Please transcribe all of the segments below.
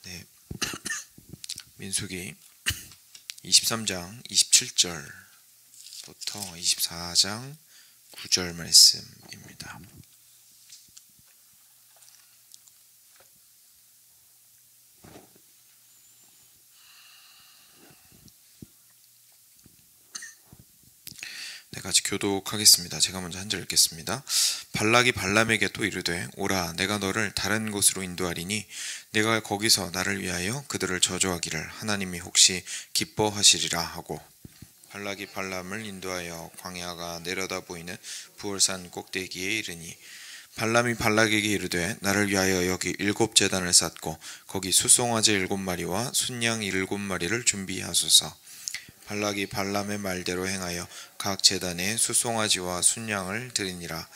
네, 민수기 23장 27절부터 24장 9절 말씀입니다. 네, 같이 교독하겠습니다. 제가 먼저 한 절 읽겠습니다. 발락이 발람에게 또 이르되 오라 내가 너를 다른 곳으로 인도하리니 내가 거기서 나를 위하여 그들을 저주하기를 하나님이 혹시 기뻐하시리라 하고 발락이 발람을 인도하여 광야가 내려다 보이는 부올산 꼭대기에 이르니 발람이 발락에게 이르되 나를 위하여 여기 7 제단을 쌓고 거기 숫송아지 7마리와 순양 7마리를 준비하소서. 발락이 발람의 말대로 행하여 각 제단에 숫송아지와 순양을 드리니라.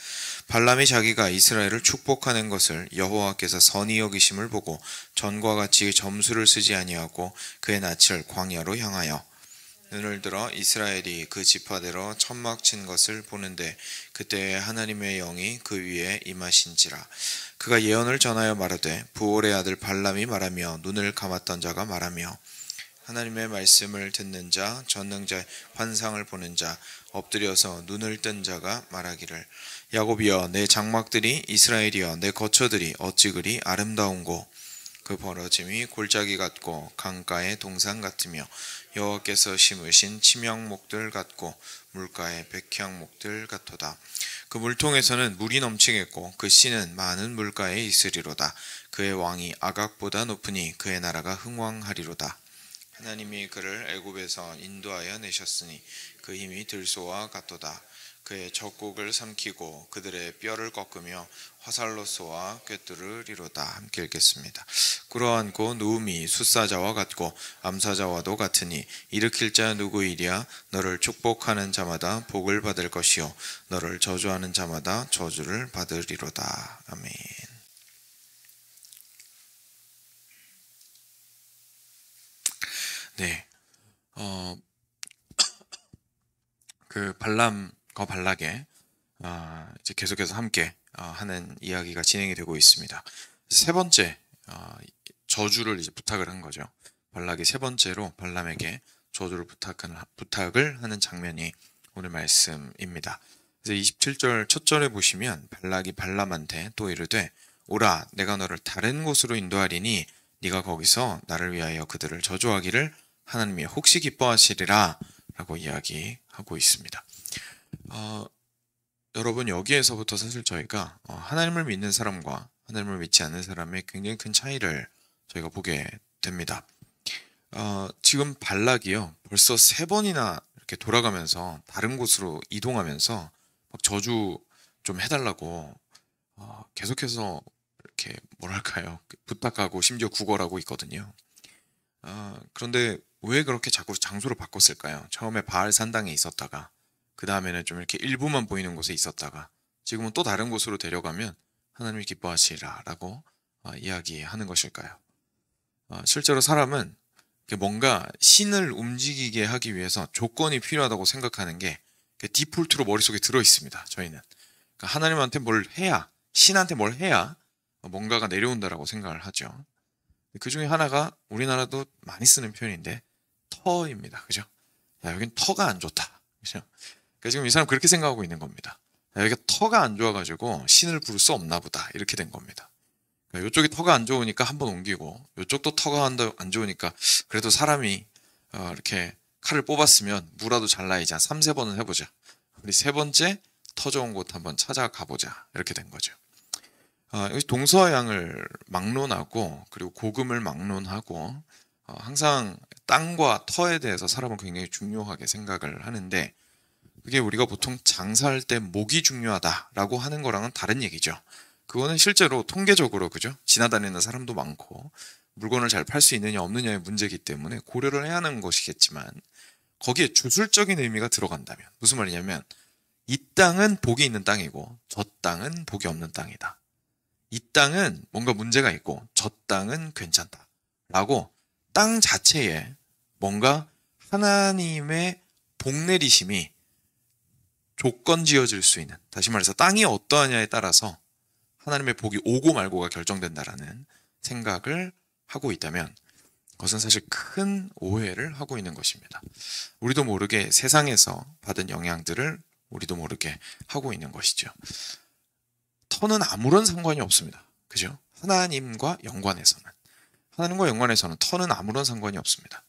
발람이 자기가 이스라엘을 축복하는 것을 여호와께서 선히 여기심을 보고 전과 같이 점수를 쓰지 아니하고 그의 낯을 광야로 향하여 눈을 들어 이스라엘이 그 지파대로 천막 친 것을 보는데 그때 하나님의 영이 그 위에 임하신지라. 그가 예언을 전하여 말하되 부올의 아들 발람이 말하며 눈을 감았던 자가 말하며 하나님의 말씀을 듣는 자, 전능자의 환상을 보는 자, 엎드려서 눈을 뜬 자가 말하기를 야곱이여 내 장막들이 이스라엘이여 내 거처들이 어찌 그리 아름다운고 그 벌어짐이 골짜기 같고 강가의 동산 같으며 여호와께서 심으신 침향목들 같고 물가의 백향목들 같도다. 그 물통에서는 물이 넘치겠고 그 씨는 많은 물가에 있으리로다. 그의 왕이 아각보다 높으니 그의 나라가 흥왕하리로다. 하나님이 그를 애굽에서 인도하여 내셨으니 그 힘이 들소와 같도다. 그의 적국을 삼키고 그들의 뼈를 꺾으며 화살로 쏘아 꿰뚫으리로다. 함께 읽겠습니다. 꿇어앉고 누움이 숫사자와 같고 암사자와도 같으니 일으킬 자 누구이랴. 너를 축복하는 자마다 복을 받을 것이요 너를 저주하는 자마다 저주를 받으리로다. 아멘. 네, 그 발람과 발락의 이제 계속해서 함께 하는 이야기가 진행이 되고 있습니다. 세 번째 저주를 이제 부탁을 한 거죠. 발락이 세 번째로 발람에게 저주를 부탁을 하는 장면이 오늘 말씀입니다. 그래서 27절 첫 절에 보시면 발락이 발람한테 또 이르되 오라 내가 너를 다른 곳으로 인도하리니 네가 거기서 나를 위하여 그들을 저주하기를 하나님이 혹시 기뻐하시리라 라고 이야기하고 있습니다. 여러분 여기에서부터 사실 저희가 하나님을 믿는 사람과 하나님을 믿지 않는 사람의 굉장히 큰 차이를 저희가 보게 됩니다. 지금 발락이요 벌써 3번이나 이렇게 돌아가면서 다른 곳으로 이동하면서 막 저주 좀 해달라고 계속해서 이렇게 뭐랄까요 부탁하고 심지어 구걸하고 있거든요. 그런데 왜 그렇게 자꾸 장소를 바꿨을까요? 처음에 바알 산당에 있었다가 그 다음에는 좀 이렇게 일부만 보이는 곳에 있었다가 지금은 또 다른 곳으로 데려가면 하나님이 기뻐하시리라 라고 이야기하는 것일까요? 실제로 사람은 뭔가 신을 움직이게 하기 위해서 조건이 필요하다고 생각하는 게 디폴트로 머릿속에 들어 있습니다. 저희는 그러니까 하나님한테 뭘 해야 신한테 뭘 해야 뭔가가 내려온다라고 생각을 하죠. 그 중에 하나가 우리나라도 많이 쓰는 표현인데 터입니다. 그죠? 야, 여긴 터가 안 좋다. 그죠? 그러니까 지금 이 사람 그렇게 생각하고 있는 겁니다. 야, 여기가 터가 안 좋아가지고 신을 부를 수 없나 보다. 이렇게 된 겁니다. 그러니까 이쪽이 터가 안 좋으니까 한번 옮기고 이쪽도 터가 안 좋으니까 그래도 사람이 이렇게 칼을 뽑았으면 무라도 잘라야지 한 3-4번은 해보자. 우리 세 번째 터 좋은 곳 한번 찾아가 보자. 이렇게 된 거죠. 동서양을 막론하고 그리고 복음을 막론하고 항상 땅과 터에 대해서 사람은 굉장히 중요하게 생각을 하는데 그게 우리가 보통 장사할 때 목이 중요하다라고 하는 거랑은 다른 얘기죠. 그거는 실제로 통계적으로 그죠? 지나다니는 사람도 많고 물건을 잘 팔 수 있느냐 없느냐의 문제이기 때문에 고려를 해야 하는 것이겠지만 거기에 주술적인 의미가 들어간다면 무슨 말이냐면 이 땅은 복이 있는 땅이고 저 땅은 복이 없는 땅이다. 이 땅은 뭔가 문제가 있고 저 땅은 괜찮다 라고 땅 자체에 뭔가 하나님의 복 내리심이 조건 지어질 수 있는, 다시 말해서 땅이 어떠하냐에 따라서 하나님의 복이 오고 말고가 결정된다라는 생각을 하고 있다면 그것은 사실 큰 오해를 하고 있는 것입니다. 우리도 모르게 세상에서 받은 영향들을 우리도 모르게 하고 있는 것이죠. 터는 아무런 상관이 없습니다. 그죠? 하나님과 연관해서는 터는 아무런 상관이 없습니다.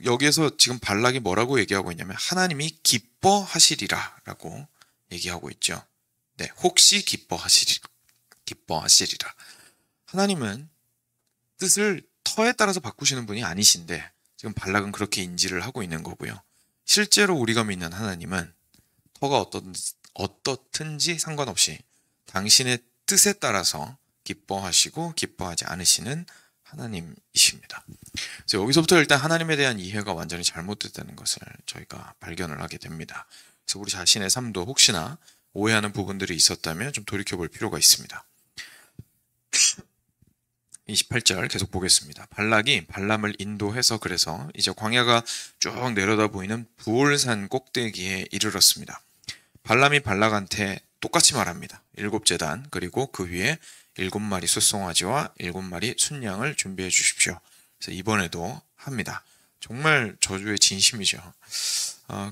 여기에서 지금 발락이 뭐라고 얘기하고 있냐면 하나님이 기뻐하시리라 라고 얘기하고 있죠. 네, 혹시 기뻐하시리라. 하나님은 뜻을 터에 따라서 바꾸시는 분이 아니신데 지금 발락은 그렇게 인지를 하고 있는 거고요. 실제로 우리가 믿는 하나님은 터가 어떻든지 상관없이 당신의 뜻에 따라서 기뻐하시고 기뻐하지 않으시는 하나님이십니다. 그래서 여기서부터 일단 하나님에 대한 이해가 완전히 잘못됐다는 것을 저희가 발견을 하게 됩니다. 그래서 우리 자신의 삶도 혹시나 오해하는 부분들이 있었다면 좀 돌이켜볼 필요가 있습니다. 28절 계속 보겠습니다. 발락이 발람을 인도해서 그래서 이제 광야가 쭉 내려다 보이는 부올산 꼭대기에 이르렀습니다. 발람이 발락한테 똑같이 말합니다. 7제단 그리고 그 위에 7마리 숫송아지와 7마리 순양을 준비해 주십시오. 그래서 이번에도 합니다. 정말 저주의 진심이죠.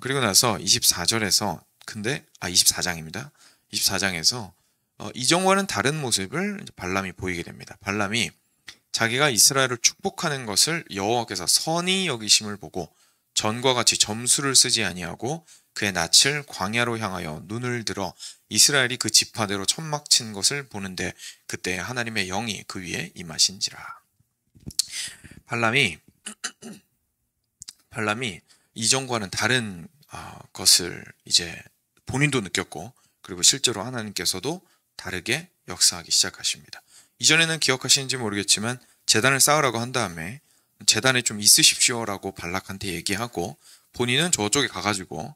그리고 나서 24장입니다. 24장에서 이전과는 다른 모습을 발람이 보이게 됩니다. 발람이 자기가 이스라엘을 축복하는 것을 여호와께서 선히 여기심을 보고 전과 같이 점수를 쓰지 아니하고 그의 낯을 광야로 향하여 눈을 들어 이스라엘이 그 지파대로 천막 친 것을 보는데 그때 하나님의 영이 그 위에 임하신지라. 발람이 이전과는 다른 것을 이제 본인도 느꼈고 그리고 실제로 하나님께서도 다르게 역사하기 시작하십니다. 이전에는 기억하시는지 모르겠지만 제단을 쌓으라고 한 다음에 제단에 좀 있으십시오라고 발락한테 얘기하고 본인은 저쪽에 가가지고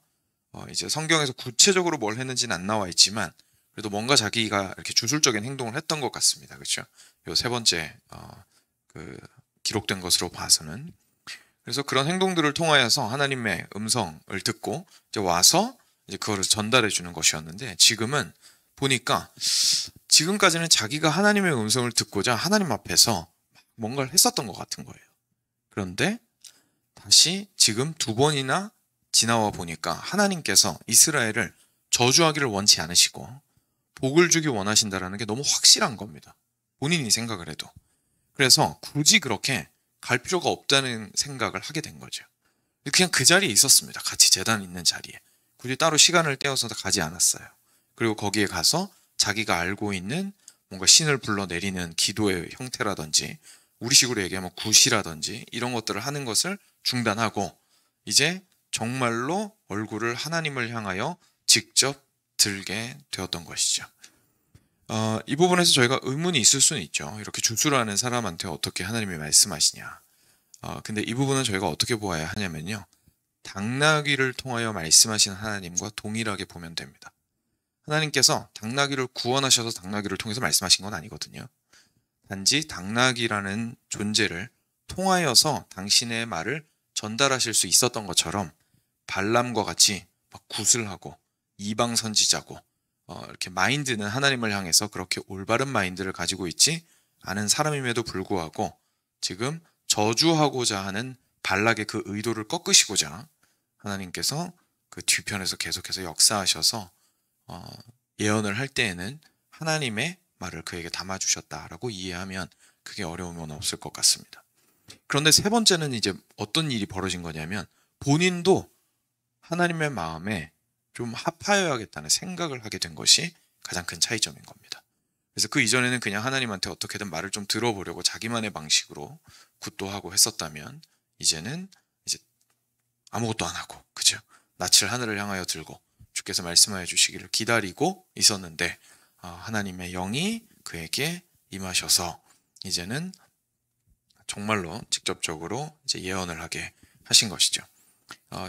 이제 성경에서 구체적으로 뭘 했는지는 안 나와 있지만 그래도 뭔가 자기가 이렇게 주술적인 행동을 했던 것 같습니다. 그렇죠? 요 세 번째 기록된 것으로 봐서는 그래서 그런 행동들을 통하여서 하나님의 음성을 듣고 이제 와서 이제 그거를 전달해 주는 것이었는데 지금은 보니까 지금까지는 자기가 하나님의 음성을 듣고자 하나님 앞에서 뭔가를 했었던 것 같은 거예요. 그런데 다시 지금 2번이나 지나와 보니까 하나님께서 이스라엘을 저주하기를 원치 않으시고 복을 주기 원하신다라는 게 너무 확실한 겁니다. 본인이 생각을 해도. 그래서 굳이 그렇게 갈 필요가 없다는 생각을 하게 된 거죠. 그냥 그 자리에 있었습니다. 같이 제단 있는 자리에. 굳이 따로 시간을 떼어서 가지 않았어요. 그리고 거기에 가서 자기가 알고 있는 뭔가 신을 불러내리는 기도의 형태라든지 우리식으로 얘기하면 굿이라든지 이런 것들을 하는 것을 중단하고 이제 정말로 얼굴을 하나님을 향하여 직접 들게 되었던 것이죠. 이 부분에서 저희가 의문이 있을 수는 있죠. 이렇게 주술하는 사람한테 어떻게 하나님이 말씀하시냐. 근데 이 부분은 저희가 어떻게 보아야 하냐면요. 당나귀를 통하여 말씀하신 하나님과 동일하게 보면 됩니다. 하나님께서 당나귀를 구원하셔서 당나귀를 통해서 말씀하신 건 아니거든요. 단지 당나귀라는 존재를 통하여서 당신의 말을 전달하실 수 있었던 것처럼 발람과 같이 막 굿을 하고 이방 선지자고 이렇게 마인드는 하나님을 향해서 그렇게 올바른 마인드를 가지고 있지 않은 사람임에도 불구하고 지금 저주하고자 하는 발락의 그 의도를 꺾으시고자 하나님께서 그 뒤편에서 계속해서 역사하셔서 예언을 할 때에는 하나님의 말을 그에게 담아주셨다라고 이해하면 그게 어려움은 없을 것 같습니다. 그런데 세 번째는 이제 어떤 일이 벌어진 거냐면 본인도 하나님의 마음에 좀 합하여야겠다는 생각을 하게 된 것이 가장 큰 차이점인 겁니다. 그래서 그 이전에는 그냥 하나님한테 어떻게든 말을 좀 들어보려고 자기만의 방식으로 굿도하고 했었다면 이제는 이제 아무것도 안 하고 그죠? 낯을 하늘을 향하여 들고 주께서 말씀하여 주시기를 기다리고 있었는데 하나님의 영이 그에게 임하셔서 이제는 정말로 직접적으로 이제 예언을 하게 하신 것이죠.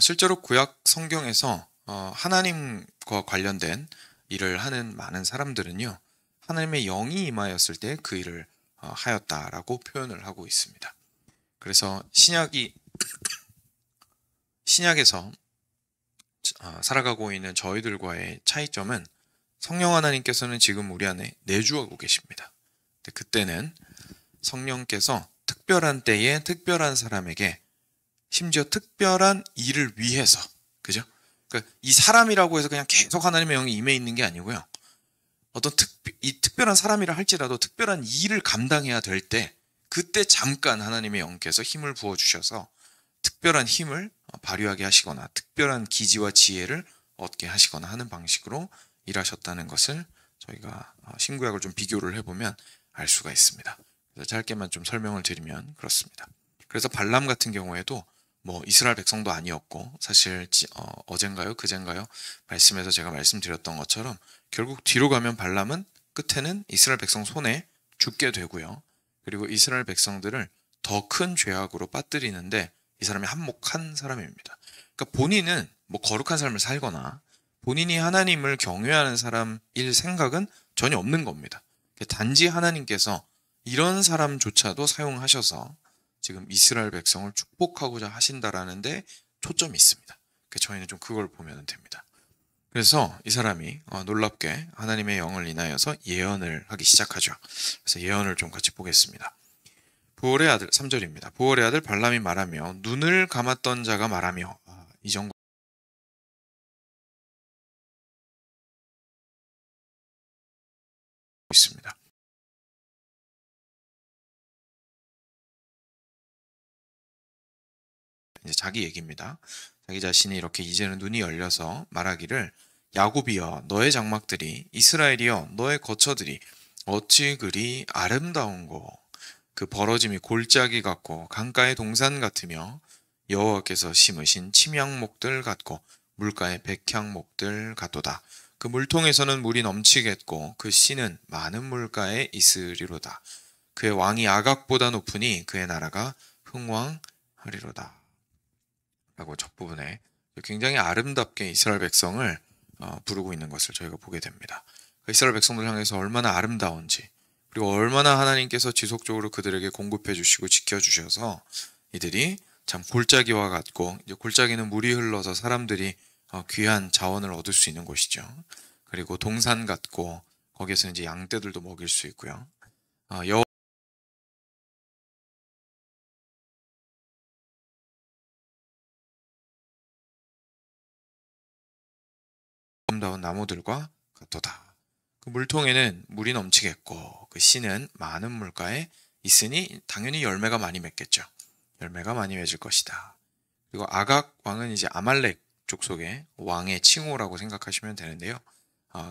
실제로 구약 성경에서 하나님과 관련된 일을 하는 많은 사람들은요. 하나님의 영이 임하였을 때 그 일을 하였다라고 표현을 하고 있습니다. 그래서 신약에서 살아가고 있는 저희들과의 차이점은 성령 하나님께서는 지금 우리 안에 내주하고 계십니다. 근데 그때는 성령께서 특별한 때에 특별한 사람에게 심지어 특별한 일을 위해서, 그죠? 그러니까 이 사람이라고 해서 그냥 계속 하나님의 영이 임해 있는 게 아니고요. 어떤 이 특별한 사람이라 할지라도 특별한 일을 감당해야 될 때, 그때 잠깐 하나님의 영께서 힘을 부어주셔서 특별한 힘을 발휘하게 하시거나 특별한 기지와 지혜를 얻게 하시거나 하는 방식으로 일하셨다는 것을 저희가 신구약을 좀 비교를 해보면 알 수가 있습니다. 그래서 짧게만 좀 설명을 드리면 그렇습니다. 그래서 발람 같은 경우에도 뭐 이스라엘 백성도 아니었고, 사실 어젠가요 그젠가요 말씀에서 제가 말씀드렸던 것처럼 결국 뒤로 가면 발람은 끝에는 이스라엘 백성 손에 죽게 되고요. 그리고 이스라엘 백성들을 더 큰 죄악으로 빠뜨리는데 이 사람이 한몫한 사람입니다. 그러니까 본인은 뭐 거룩한 삶을 살거나 본인이 하나님을 경외하는 사람일 생각은 전혀 없는 겁니다. 단지 하나님께서 이런 사람조차도 사용하셔서 지금 이스라엘 백성을 축복하고자 하신다라는 데 초점이 있습니다. 저희는 좀 그걸 보면 됩니다. 그래서 이 사람이 놀랍게 하나님의 영을 인하여서 예언을 하기 시작하죠. 그래서 예언을 좀 같이 보겠습니다. 부올의 아들, 3절입니다. 부올의 아들 발람이 말하며 눈을 감았던 자가 말하며, 이 정도 있습니다. 이제 자기 얘기입니다. 자기 자신이 이렇게 이제는 눈이 열려서 말하기를, 야곱이여 너의 장막들이, 이스라엘이여 너의 거처들이 어찌 그리 아름다운고. 그 벌어짐이 골짜기 같고 강가의 동산 같으며 여호와께서 심으신 침향목들 같고 물가의 백향목들 같도다. 그 물통에서는 물이 넘치겠고 그 씨는 많은 물가에 있으리로다. 그의 왕이 아각보다 높으니 그의 나라가 흥왕하리로다. 라고 첫 부분에 굉장히 아름답게 이스라엘 백성을 부르고 있는 것을 저희가 보게 됩니다. 이스라엘 백성들 향해서 얼마나 아름다운지, 그리고 얼마나 하나님께서 지속적으로 그들에게 공급해 주시고 지켜주셔서 이들이 참 골짜기와 같고, 이제 골짜기는 물이 흘러서 사람들이 귀한 자원을 얻을 수 있는 곳이죠. 그리고 동산 같고 거기에서 이제 양떼들도 먹일 수 있고요. 아름다운 나무들과 같도다. 그 물통에는 물이 넘치겠고 그 씨는 많은 물가에 있으니 당연히 열매가 많이 맺겠죠. 열매가 많이 맺을 것이다. 그리고 아각 왕은 이제 아말렉 족속의 왕의 칭호라고 생각하시면 되는데요.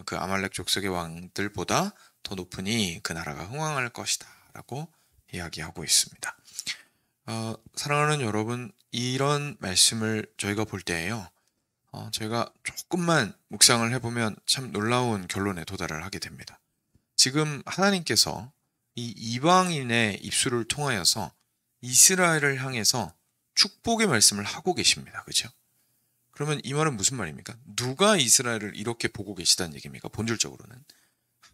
그 아말렉 족속의 왕들보다 더 높으니 그 나라가 흥왕할 것이다 라고 이야기하고 있습니다. 사랑하는 여러분, 이런 말씀을 저희가 볼 때에요, 저희가 조금만 묵상을 해보면 참 놀라운 결론에 도달을 하게 됩니다. 지금 하나님께서 이 이방인의 입술을 통하여서 이스라엘을 향해서 축복의 말씀을 하고 계십니다. 그렇죠? 그러면 이 말은 무슨 말입니까? 누가 이스라엘을 이렇게 보고 계시다는 얘기입니까? 본질적으로는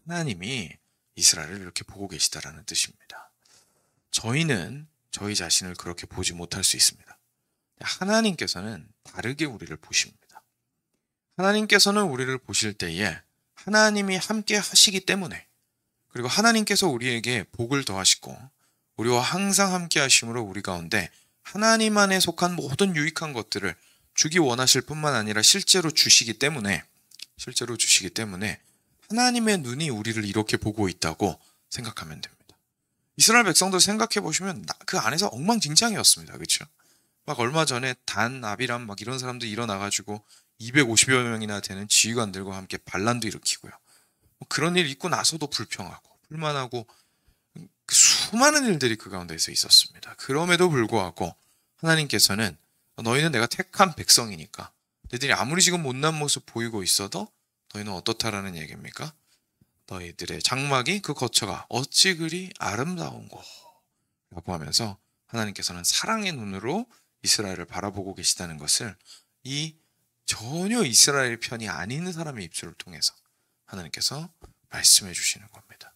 하나님이 이스라엘을 이렇게 보고 계시다라는 뜻입니다. 저희는 저희 자신을 그렇게 보지 못할 수 있습니다. 하나님께서는 다르게 우리를 보십니다. 하나님께서는 우리를 보실 때에 하나님이 함께 하시기 때문에, 그리고 하나님께서 우리에게 복을 더하시고 우리와 항상 함께 하심으로 우리 가운데 하나님 안에 속한 모든 유익한 것들을 주기 원하실 뿐만 아니라 실제로 주시기 때문에 하나님의 눈이 우리를 이렇게 보고 있다고 생각하면 됩니다. 이스라엘 백성들 생각해 보시면 그 안에서 엉망진창이었습니다. 그렇죠? 막 얼마 전에 단, 아비람 막 이런 사람들 일어나가지고 250여 명이나 되는 지휘관들과 함께 반란도 일으키고요. 그런 일 있고 나서도 불평하고 불만하고 수많은 일들이 그 가운데서 있었습니다. 그럼에도 불구하고 하나님께서는 너희는 내가 택한 백성이니까 너희들이 아무리 지금 못난 모습 보이고 있어도 너희는 어떻다라는 얘기입니까? 너희들의 장막이, 그 거처가 어찌 그리 아름다운고 라고 하면서 하나님께서는 사랑의 눈으로 이스라엘을 바라보고 계시다는 것을 이 전혀 이스라엘 편이 아닌 사람의 입술을 통해서 하나님께서 말씀해 주시는 겁니다.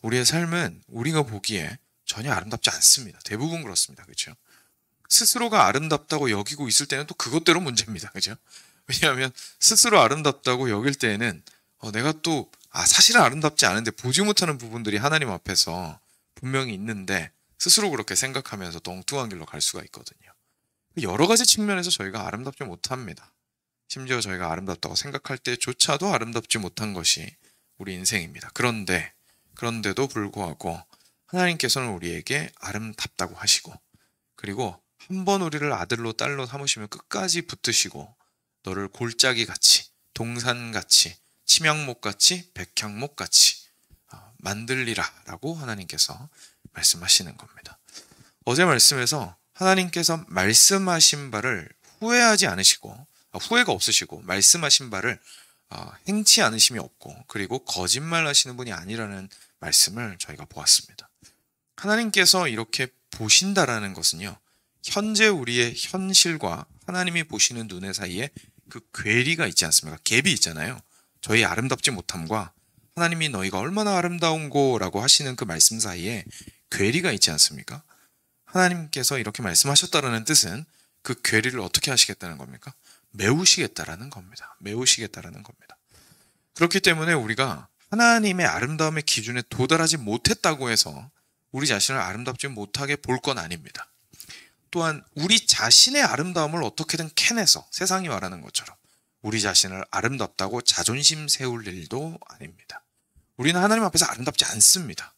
우리의 삶은 우리가 보기에 전혀 아름답지 않습니다. 대부분 그렇습니다. 그렇죠? 스스로가 아름답다고 여기고 있을 때는 또 그것대로 문제입니다. 그렇죠? 왜냐하면 스스로 아름답다고 여길 때에는 내가 또 사실은 아름답지 않은데 보지 못하는 부분들이 하나님 앞에서 분명히 있는데 스스로 그렇게 생각하면서 또 엉뚱한 길로 갈 수가 있거든요. 여러 가지 측면에서 저희가 아름답지 못합니다. 심지어 저희가 아름답다고 생각할 때조차도 아름답지 못한 것이 우리 인생입니다. 그런데도 불구하고 하나님께서는 우리에게 아름답다고 하시고, 그리고 한 번 우리를 아들로 딸로 삼으시면 끝까지 붙드시고 너를 골짜기같이, 동산같이, 침향목같이, 백향목같이 만들리라 라고 하나님께서 말씀하시는 겁니다. 어제 말씀에서 하나님께서 말씀하신 바를 후회하지 않으시고, 후회가 없으시고 말씀하신 바를 행치 않으심이 없고, 그리고 거짓말 하시는 분이 아니라는 말씀을 저희가 보았습니다. 하나님께서 이렇게 보신다라는 것은요, 현재 우리의 현실과 하나님이 보시는 눈의 사이에 그 괴리가 있지 않습니까? 갭이 있잖아요. 저희 아름답지 못함과 하나님이 너희가 얼마나 아름다운고 라고 하시는 그 말씀 사이에 괴리가 있지 않습니까? 하나님께서 이렇게 말씀하셨다라는 뜻은 그 괴리를 어떻게 하시겠다는 겁니까? 메우시겠다라는 겁니다. 메우시겠다라는 겁니다. 그렇기 때문에 우리가 하나님의 아름다움의 기준에 도달하지 못했다고 해서 우리 자신을 아름답지 못하게 볼 건 아닙니다. 또한 우리 자신의 아름다움을 어떻게든 캐내서, 세상이 말하는 것처럼 우리 자신을 아름답다고 자존심 세울 일도 아닙니다. 우리는 하나님 앞에서 아름답지 않습니다.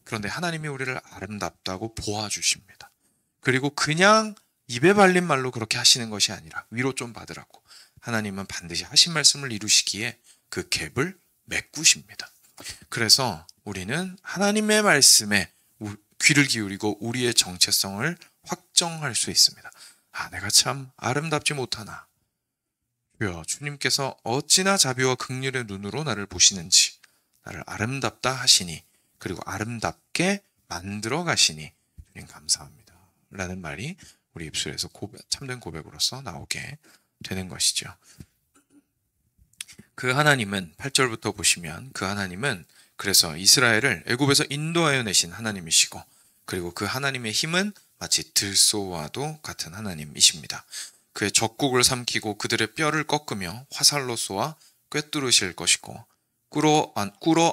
그런데 하나님이 우리를 아름답다고 보아주십니다. 그리고 그냥 입에 발린 말로 그렇게 하시는 것이 아니라 위로 좀 받으라고 하나님은 반드시 하신 말씀을 이루시기에 그 갭을 메꾸십니다. 그래서 우리는 하나님의 말씀에 귀를 기울이고 우리의 정체성을 확정할 수 있습니다. 내가 참 아름답지 못하나. 주여, 주님께서 어찌나 자비와 긍휼의 눈으로 나를 보시는지, 나를 아름답다 하시니, 그리고 아름답게 만들어 가시니 주님 감사합니다 라는 말이 우리 입술에서 참된 고백으로서 나오게 되는 것이죠. 그 하나님은 8절부터 보시면, 그 하나님은 그래서 이스라엘을 애굽에서 인도하여 내신 하나님이시고, 그리고 그 하나님의 힘은 마치 들소와도 같은 하나님이십니다. 그의 적국을 삼키고 그들의 뼈를 꺾으며 화살로 쏘아 꿰뚫으실 것이고, 꿇어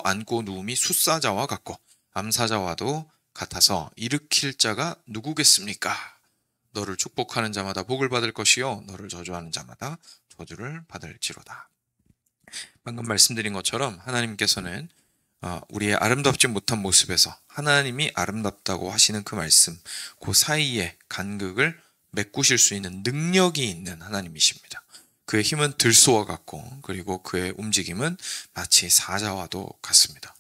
안고 누움이 숫사자와 같고 암사자와도 같아서 일으킬 자가 누구겠습니까? 너를 축복하는 자마다 복을 받을 것이요 너를 저주하는 자마다 저주를 받을지로다. 방금 말씀드린 것처럼 하나님께서는 우리의 아름답지 못한 모습에서 하나님이 아름답다고 하시는 그 말씀, 그 사이에 간극을 메꾸실 수 있는 능력이 있는 하나님이십니다. 그의 힘은 들소와 같고, 그리고 그의 움직임은 마치 사자와도 같습니다.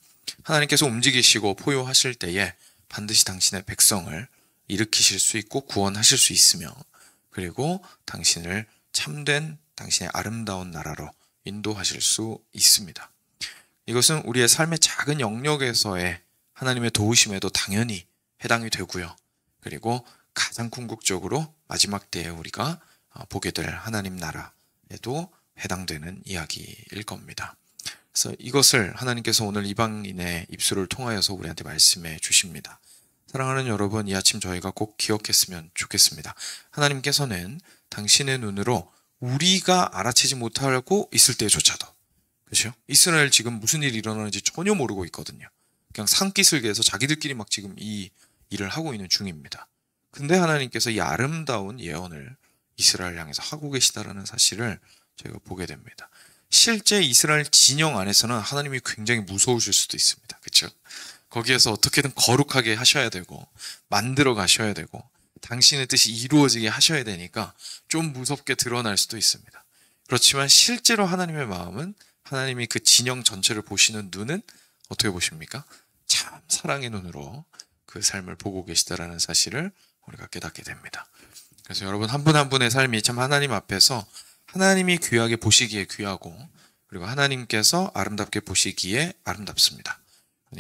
하나님께서 움직이시고 포효하실 때에 반드시 당신의 백성을 일으키실 수 있고 구원하실 수 있으며, 그리고 당신을 참된 당신의 아름다운 나라로 인도하실 수 있습니다. 이것은 우리의 삶의 작은 영역에서의 하나님의 도우심에도 당연히 해당이 되고요. 그리고 가장 궁극적으로 마지막 때에 우리가 보게 될 하나님 나라에도 해당되는 이야기일 겁니다. 그래서 이것을 하나님께서 오늘 이방인의 입술을 통하여서 우리한테 말씀해 주십니다. 사랑하는 여러분, 이 아침 저희가 꼭 기억했으면 좋겠습니다. 하나님께서는 당신의 눈으로 우리가 알아채지 못하고 있을 때조차도, 그렇죠? 이스라엘 지금 무슨 일이 일어나는지 전혀 모르고 있거든요. 그냥 산기슭에서 자기들끼리 막 지금 이 일을 하고 있는 중입니다. 근데 하나님께서 이 아름다운 예언을 이스라엘 향해서 하고 계시다라는 사실을 저희가 보게 됩니다. 실제 이스라엘 진영 안에서는 하나님이 굉장히 무서우실 수도 있습니다. 그렇죠? 거기에서 어떻게든 거룩하게 하셔야 되고 만들어 가셔야 되고 당신의 뜻이 이루어지게 하셔야 되니까 좀 무섭게 드러날 수도 있습니다. 그렇지만 실제로 하나님의 마음은, 하나님이 그 진영 전체를 보시는 눈은 어떻게 보십니까? 참 사랑의 눈으로 그 삶을 보고 계시다라는 사실을 우리가 깨닫게 됩니다. 그래서 여러분 한 분 한 분의 삶이 참 하나님 앞에서 하나님이 귀하게 보시기에 귀하고, 그리고 하나님께서 아름답게 보시기에 아름답습니다.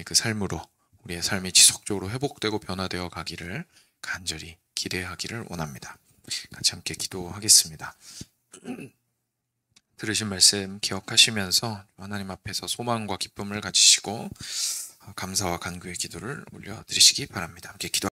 그 삶으로 우리의 삶이 지속적으로 회복되고 변화되어 가기를 간절히 기대하기를 원합니다. 같이 함께 기도하겠습니다. 들으신 말씀 기억하시면서 하나님 앞에서 소망과 기쁨을 가지시고 감사와 간구의 기도를 올려드리시기 바랍니다. 함께 기도.